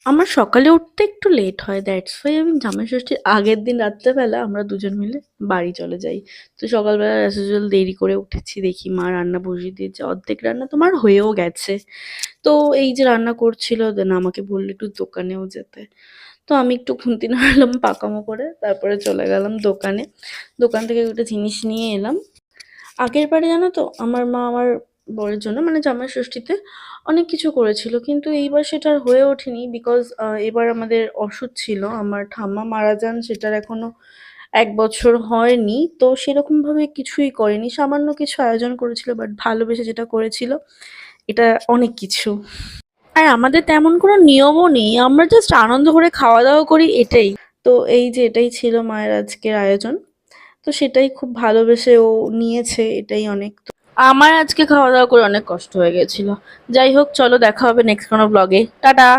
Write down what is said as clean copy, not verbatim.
আমার সকালে উঠতে একটু লেট হয়। দ্যাটস ওয়াই আমি জামাই ষষ্ঠীর আগের দিন রাত্রেবেলা আমরা দুজন মিলে বাড়ি চলে যাই। তো সকালবেলা অ্যাজ ইউজুয়াল দেরি করে উঠেছি, দেখি মা রান্না বসিয়ে দিয়েছে, অর্ধেক রান্না তোমার হয়েও গেছে। তো এই যে রান্না করছিল, দেন আমাকে বললো একটু দোকানেও যেতে। তো আমি একটু খুন্তি নাড়লাম পাকামো করে, তারপরে চলে গেলাম দোকানে। দোকান থেকে একটা জিনিস নিয়ে এলাম। আগের বারে জানো তো আমার মা আমার বরের জন্য মানে জামাই ষষ্ঠীতে অনেক কিছু করেছিল, কিন্তু এইবার সেটা আর হয়ে ওঠেনি বিকজ এবার আমাদের অসুখ ছিল, আমার ঠাম্মা মারা যান, সেটার এখনো 1 বছর হয়নি, তো সেরকম ভাবে কিছুই করেনি, সামান্য কিছু আয়োজন করেছিল, বাট ভালোবেসে যেটা করেছিল এটা অনেক কিছু। আর আমাদের তেমন কোনো নিয়মও নেই, আমরা জাস্ট আনন্দ করে খাওয়া দাওয়া করি এটাই। তো এই যে এটাই ছিল মায়ের আজকের আয়োজন। তো সেটাই খুব ভালোবেসে ও নিয়েছে, এটাই অনেক। তো আমার আজকে খাওয়া দাওয়া করে অনেক কষ্ট হয়ে গেছিল। যাই হোক, চলো দেখা হবে নেক্সট কোনো ব্লগে। টাটা।